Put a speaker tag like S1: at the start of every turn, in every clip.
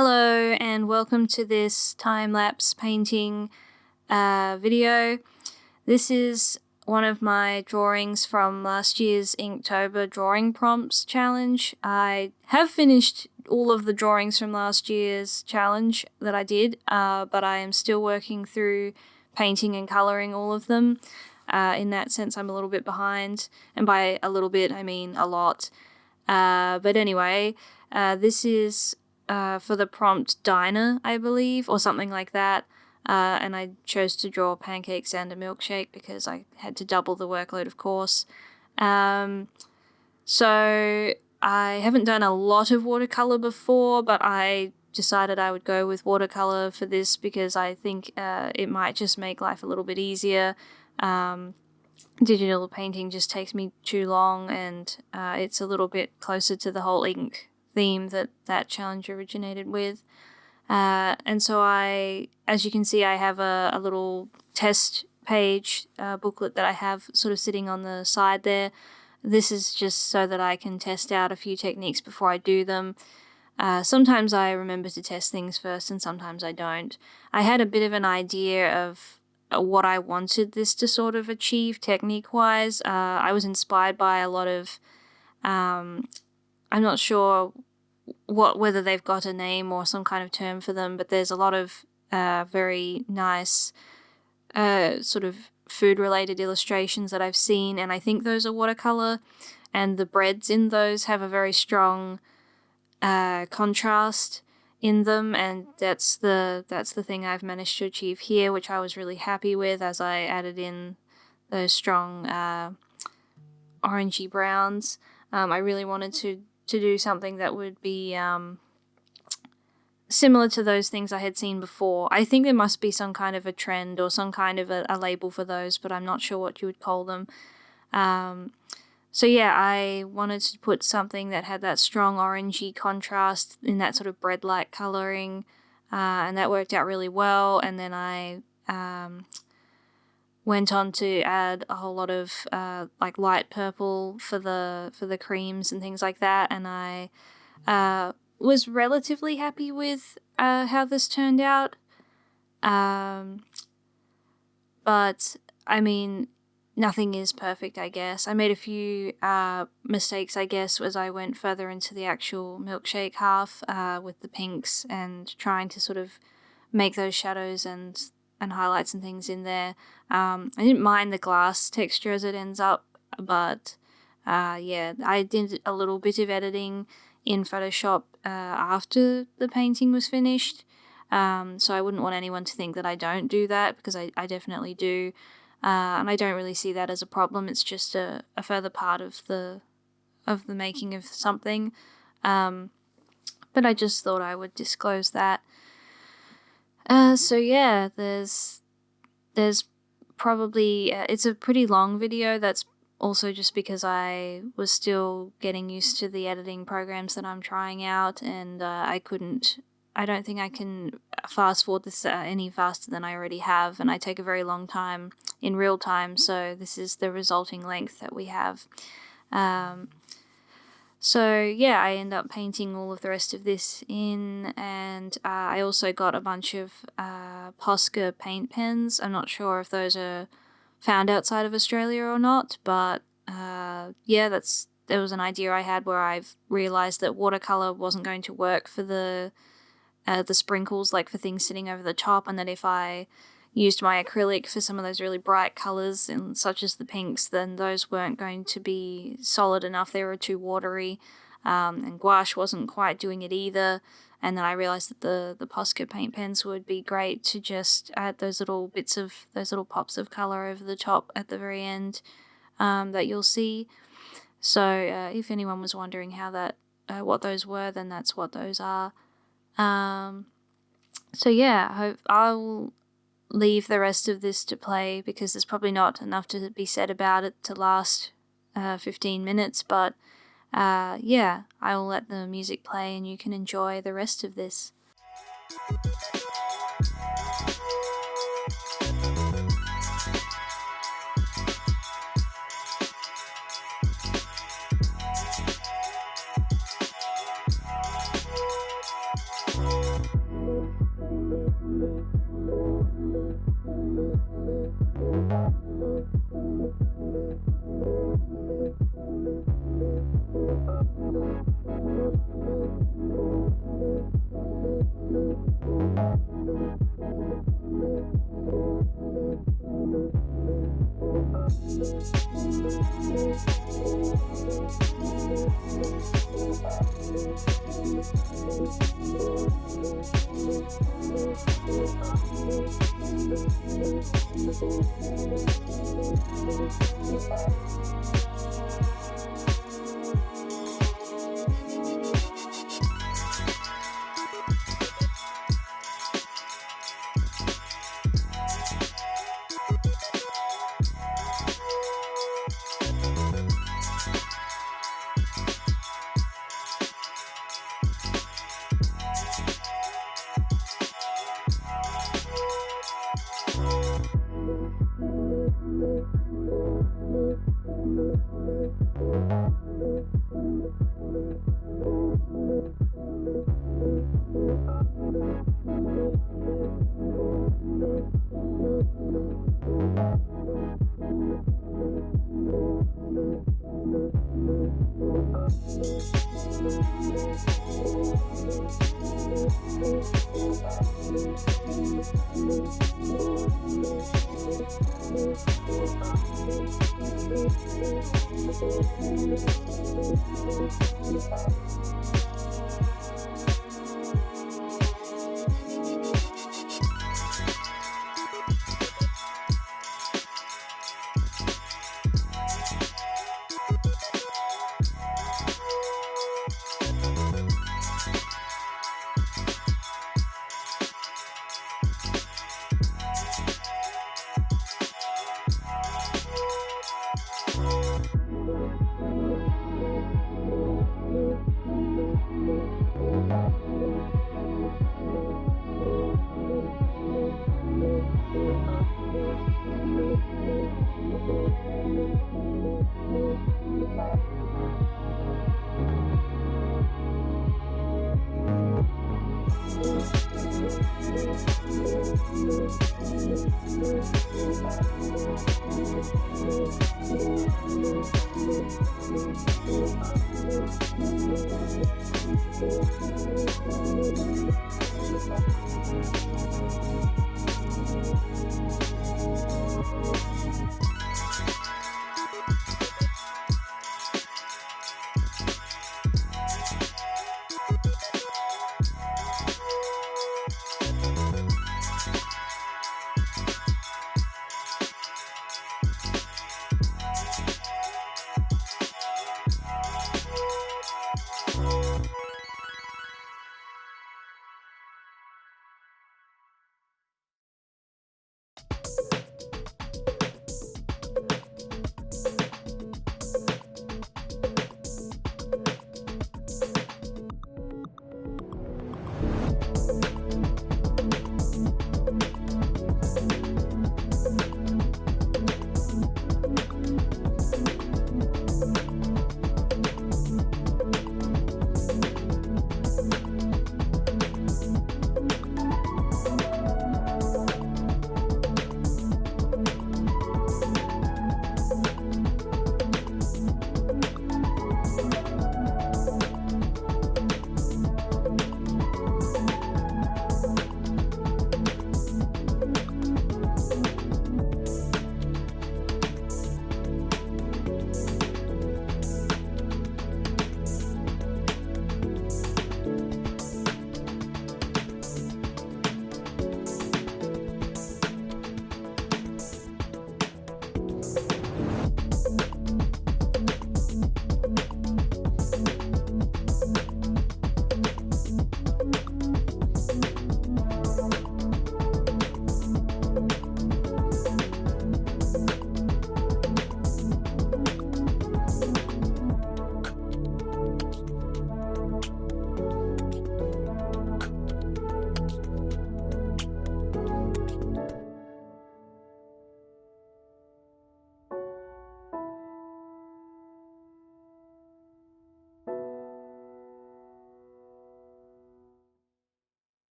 S1: Hello and welcome to this time-lapse painting video. This is one of my drawings from last year's Inktober drawing prompts challenge. I have finished all of the drawings from last year's challenge that I did, but I am still working through painting and colouring all of them. In that sense, I'm a little bit behind, and by a little bit, I mean a lot. But anyway, this is for the prompt diner, I believe, or something like that. And I chose to draw pancakes and a milkshake because I had to double the workload, of course. So I haven't done a lot of watercolour before, but I decided I would go with watercolour for this because I think it might just make life a little bit easier. Digital painting just takes me too long, and it's a little bit closer to the whole ink theme that challenge originated with. And so as you can see, I have a little test page booklet that I have sort of sitting on the side there. This is just so that I can test out a few techniques before I do them. Sometimes I remember to test things first and sometimes I don't. I had a bit of an idea of what I wanted this to sort of achieve technique-wise. I was inspired by a lot of, I'm not sure whether they've got a name or some kind of term for them, but there's a lot of very nice sort of food-related illustrations that I've seen, and I think those are watercolor, and the breads in those have a very strong contrast in them, and that's the thing I've managed to achieve here, which I was really happy with as I added in those strong orangey browns. I really wanted to do something that would be similar to those things I had seen before. I think there must be some kind of a trend or some kind of a label for those, but I'm not sure what you would call them. So yeah, I wanted to put something that had that strong orangey contrast in that sort of bread-like colouring, and that worked out really well. And then I went on to add a whole lot of like light purple for the creams and things like that, and I was relatively happy with how this turned out. But I mean, nothing is perfect, I guess. I made a few mistakes, I guess, as I went further into the actual milkshake half with the pinks and trying to sort of make those shadows and highlights and things in there. I didn't mind the glass texture as it ends up, but yeah, I did a little bit of editing in Photoshop after the painting was finished, so I wouldn't want anyone to think that I don't do that, because I definitely do, and I don't really see that as a problem. It's just a further part of the making of something, but I just thought I would disclose that. So yeah, there's probably, it's a pretty long video. That's also just because I was still getting used to the editing programs that I'm trying out, and I don't think I can fast forward this any faster than I already have, and I take a very long time in real time, so this is the resulting length that we have. So yeah, I end up painting all of the rest of this in, and I also got a bunch of Posca paint pens. I'm not sure if those are found outside of Australia or not, but yeah, there was an idea I had where I've realised that watercolour wasn't going to work for the sprinkles, like for things sitting over the top, and that if I used my acrylic for some of those really bright colours, and such as the pinks, then those weren't going to be solid enough. They were too watery, and gouache wasn't quite doing it either. And then I realised that the Posca paint pens would be great to just add those little pops of colour over the top at the very end that you'll see. So if anyone was wondering how what those were, then that's what those are. So yeah, I'll leave the rest of this to play, because there's probably not enough to be said about it to last 15 minutes, but yeah, I will let the music play and you can enjoy the rest of this.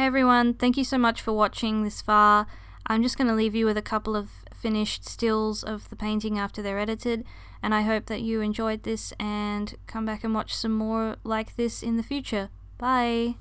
S1: Hey everyone, thank you so much for watching this far. I'm just going to leave you with a couple of finished stills of the painting after they're edited, and I hope that you enjoyed this and come back and watch some more like this in the future. Bye!